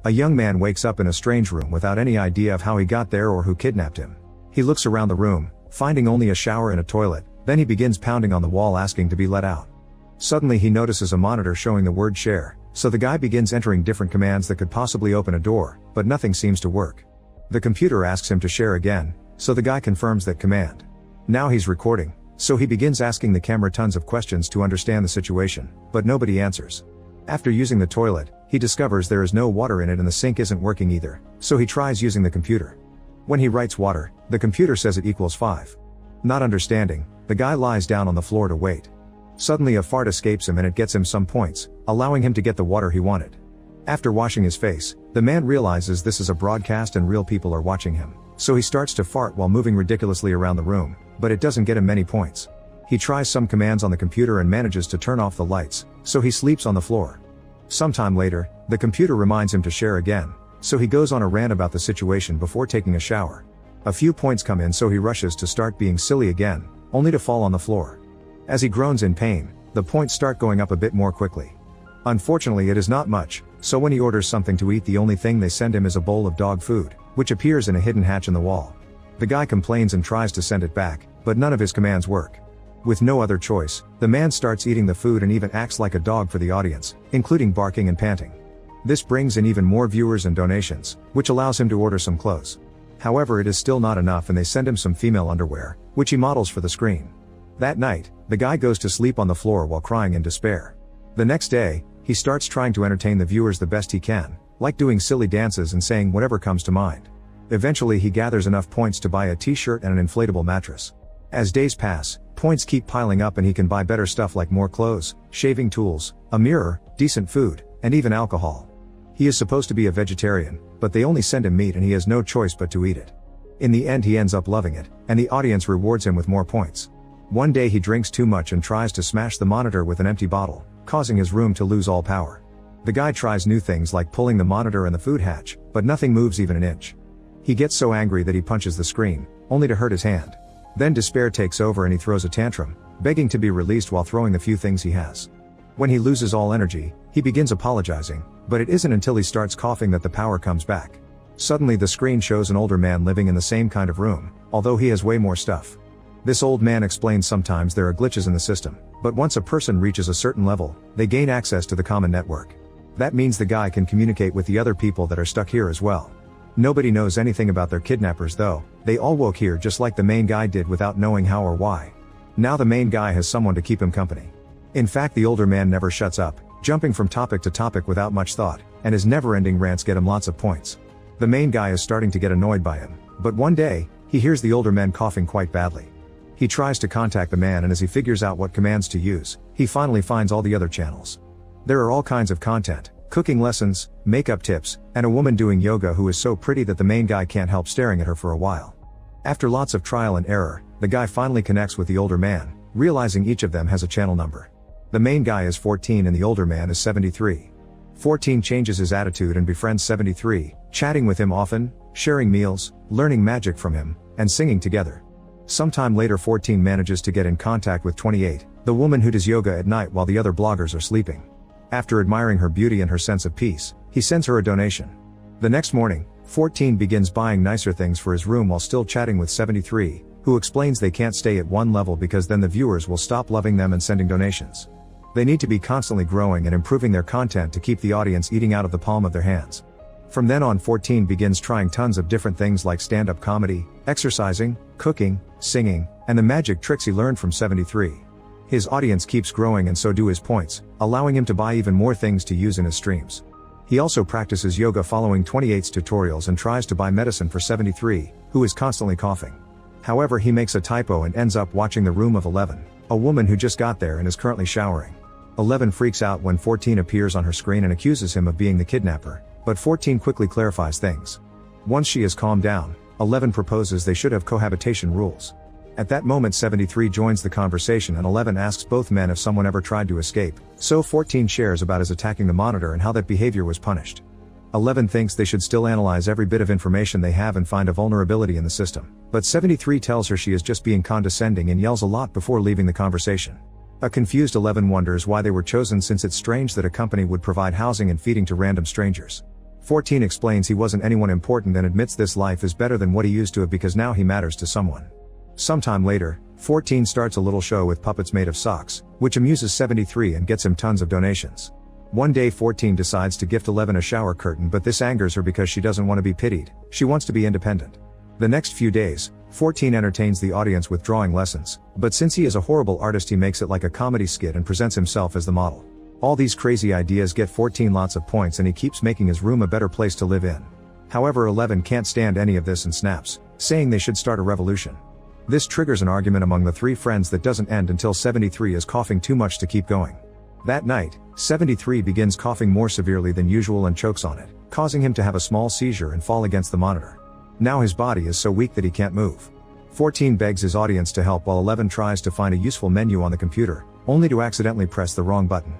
A young man wakes up in a strange room without any idea of how he got there or who kidnapped him. He looks around the room, finding only a shower and a toilet, then he begins pounding on the wall asking to be let out. Suddenly he notices a monitor showing the word share, so the guy begins entering different commands that could possibly open a door, but nothing seems to work. The computer asks him to share again, so the guy confirms that command. Now he's recording, so he begins asking the camera tons of questions to understand the situation, but nobody answers. After using the toilet, he discovers there is no water in it and the sink isn't working either, so he tries using the computer. When he writes water, the computer says it equals 5. Not understanding, the guy lies down on the floor to wait. Suddenly a fart escapes him and it gets him some points, allowing him to get the water he wanted. After washing his face, the man realizes this is a broadcast and real people are watching him, so he starts to fart while moving ridiculously around the room, but it doesn't get him many points. He tries some commands on the computer and manages to turn off the lights, so he sleeps on the floor. Sometime later, the computer reminds him to share again, so he goes on a rant about the situation before taking a shower. A few points come in so he rushes to start being silly again, only to fall on the floor. As he groans in pain, the points start going up a bit more quickly. Unfortunately it is not much, so when he orders something to eat the only thing they send him is a bowl of dog food, which appears in a hidden hatch in the wall. The guy complains and tries to send it back, but none of his commands work. With no other choice, the man starts eating the food and even acts like a dog for the audience, including barking and panting. This brings in even more viewers and donations, which allows him to order some clothes. However, it is still not enough and they send him some female underwear, which he models for the screen. That night, the guy goes to sleep on the floor while crying in despair. The next day, he starts trying to entertain the viewers the best he can, like doing silly dances and saying whatever comes to mind. Eventually he gathers enough points to buy a t-shirt and an inflatable mattress. As days pass, points keep piling up and he can buy better stuff like more clothes, shaving tools, a mirror, decent food, and even alcohol. He is supposed to be a vegetarian, but they only send him meat and he has no choice but to eat it. In the end he ends up loving it, and the audience rewards him with more points. One day he drinks too much and tries to smash the monitor with an empty bottle, causing his room to lose all power. The guy tries new things like pulling the monitor and the food hatch, but nothing moves even an inch. He gets so angry that he punches the screen, only to hurt his hand. Then despair takes over and he throws a tantrum, begging to be released while throwing the few things he has. When he loses all energy, he begins apologizing, but it isn't until he starts coughing that the power comes back. Suddenly the screen shows an older man living in the same kind of room, although he has way more stuff. This old man explains sometimes there are glitches in the system, but once a person reaches a certain level, they gain access to the common network. That means the guy can communicate with the other people that are stuck here as well. Nobody knows anything about their kidnappers though, they all woke here just like the main guy did without knowing how or why. Now the main guy has someone to keep him company. In fact, the older man never shuts up, jumping from topic to topic without much thought, and his never-ending rants get him lots of points. The main guy is starting to get annoyed by him, but one day, he hears the older man coughing quite badly. He tries to contact the man and as he figures out what commands to use, he finally finds all the other channels. There are all kinds of content, cooking lessons, makeup tips, and a woman doing yoga who is so pretty that the main guy can't help staring at her for a while. After lots of trial and error, the guy finally connects with the older man, realizing each of them has a channel number. The main guy is 14 and the older man is 73. 14 changes his attitude and befriends 73, chatting with him often, sharing meals, learning magic from him, and singing together. Sometime later 14 manages to get in contact with 28, the woman who does yoga at night while the other bloggers are sleeping. After admiring her beauty and her sense of peace, he sends her a donation. The next morning, 14 begins buying nicer things for his room while still chatting with 73, who explains they can't stay at one level because then the viewers will stop loving them and sending donations. They need to be constantly growing and improving their content to keep the audience eating out of the palm of their hands. From then on 14 begins trying tons of different things like stand-up comedy, exercising, cooking, singing, and the magic tricks he learned from 73. His audience keeps growing and so do his points, allowing him to buy even more things to use in his streams. He also practices yoga following 28's tutorials and tries to buy medicine for 73, who is constantly coughing. However, he makes a typo and ends up watching the room of 11, a woman who just got there and is currently showering. 11 freaks out when 14 appears on her screen and accuses him of being the kidnapper, but 14 quickly clarifies things. Once she is calmed down, 11 proposes they should have cohabitation rules. At that moment 73 joins the conversation and 11 asks both men if someone ever tried to escape, so 14 shares about his attacking the monitor and how that behavior was punished. 11 thinks they should still analyze every bit of information they have and find a vulnerability in the system, but 73 tells her she is just being condescending and yells a lot before leaving the conversation. A confused 11 wonders why they were chosen since it's strange that a company would provide housing and feeding to random strangers. 14 explains he wasn't anyone important and admits this life is better than what he used to have because now he matters to someone. Sometime later, 14 starts a little show with puppets made of socks, which amuses 73 and gets him tons of donations. One day 14 decides to gift 11 a shower curtain, but this angers her because she doesn't want to be pitied, she wants to be independent. The next few days, 14 entertains the audience with drawing lessons, but since he is a horrible artist he makes it like a comedy skit and presents himself as the model. All these crazy ideas get 14 lots of points and he keeps making his room a better place to live in. However, 11 can't stand any of this and snaps, saying they should start a revolution. This triggers an argument among the three friends that doesn't end until 73 is coughing too much to keep going. That night, 73 begins coughing more severely than usual and chokes on it, causing him to have a small seizure and fall against the monitor. Now his body is so weak that he can't move. 14 begs his audience to help while 11 tries to find a useful menu on the computer, only to accidentally press the wrong button.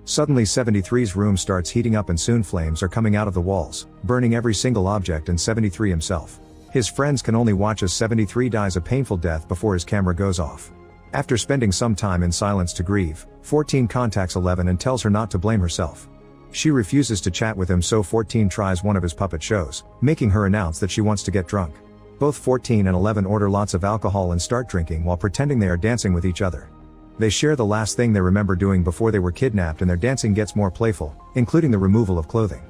Suddenly 73's room starts heating up and soon flames are coming out of the walls, burning every single object and 73 himself. His friends can only watch as 73 dies a painful death before his camera goes off. After spending some time in silence to grieve, 14 contacts 11 and tells her not to blame herself. She refuses to chat with him, so 14 tries one of his puppet shows, making her announce that she wants to get drunk. Both 14 and 11 order lots of alcohol and start drinking while pretending they are dancing with each other. They share the last thing they remember doing before they were kidnapped and their dancing gets more playful, including the removal of clothing.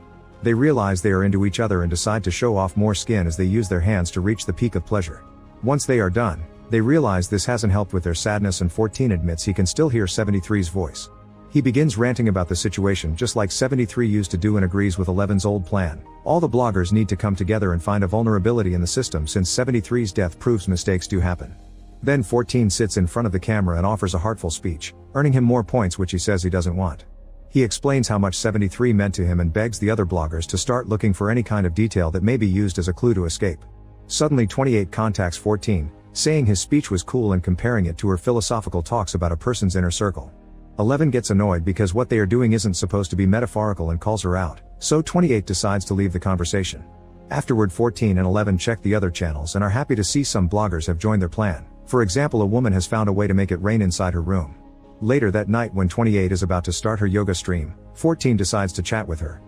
They realize they are into each other and decide to show off more skin as they use their hands to reach the peak of pleasure. Once they are done, they realize this hasn't helped with their sadness and 14 admits he can still hear 73's voice. He begins ranting about the situation just like 73 used to do and agrees with 11's old plan. All the bloggers need to come together and find a vulnerability in the system since 73's death proves mistakes do happen. Then 14 sits in front of the camera and offers a heartful speech, earning him more points which he says he doesn't want. He explains how much 73 meant to him and begs the other bloggers to start looking for any kind of detail that may be used as a clue to escape. Suddenly 28 contacts 14, saying his speech was cool and comparing it to her philosophical talks about a person's inner circle. 11 gets annoyed because what they are doing isn't supposed to be metaphorical and calls her out, so 28 decides to leave the conversation. Afterward 14 and 11 check the other channels and are happy to see some bloggers have joined their plan. For example, a woman has found a way to make it rain inside her room. Later that night when 28 is about to start her yoga stream, 14 decides to chat with her.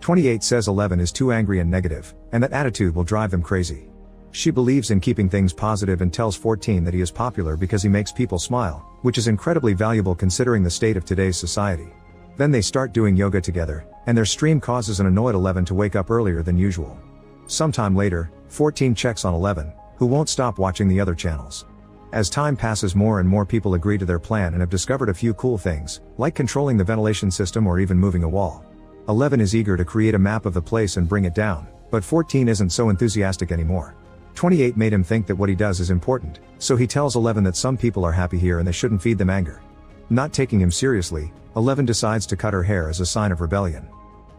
28 says 11 is too angry and negative, and that attitude will drive them crazy. She believes in keeping things positive and tells 14 that he is popular because he makes people smile, which is incredibly valuable considering the state of today's society. Then they start doing yoga together, and their stream causes an annoyed 11 to wake up earlier than usual. Sometime later, 14 checks on 11, who won't stop watching the other channels. As time passes, more and more people agree to their plan and have discovered a few cool things, like controlling the ventilation system or even moving a wall. 11 is eager to create a map of the place and bring it down, but 14 isn't so enthusiastic anymore. 28 made him think that what he does is important, so he tells 11 that some people are happy here and they shouldn't feed them anger. Not taking him seriously, 11 decides to cut her hair as a sign of rebellion.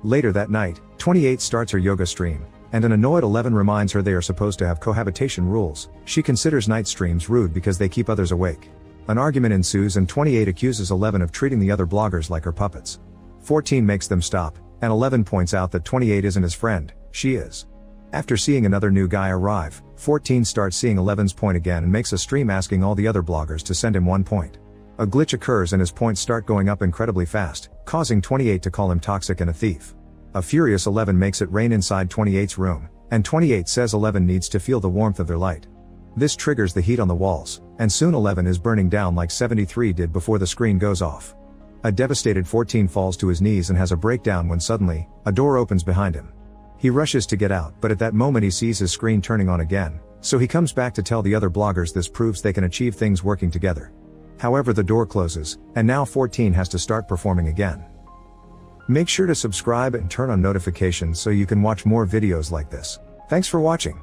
Later that night, 28 starts her yoga stream, and an annoyed 11 reminds her they are supposed to have cohabitation rules. She considers night streams rude because they keep others awake. An argument ensues and 28 accuses 11 of treating the other bloggers like her puppets. 14 makes them stop, and 11 points out that 28 isn't his friend, she is. After seeing another new guy arrive, 14 starts seeing 11's point again and makes a stream asking all the other bloggers to send him 1 point. A glitch occurs and his points start going up incredibly fast, causing 28 to call him toxic and a thief. A furious 11 makes it rain inside 28's room, and 28 says 11 needs to feel the warmth of their light. This triggers the heat on the walls, and soon 11 is burning down like 73 did before the screen goes off. A devastated 14 falls to his knees and has a breakdown when suddenly, a door opens behind him. He rushes to get out, but at that moment he sees his screen turning on again, so he comes back to tell the other bloggers this proves they can achieve things working together. However, the door closes, and now 14 has to start performing again. Make sure to subscribe and turn on notifications so you can watch more videos like this. Thanks for watching.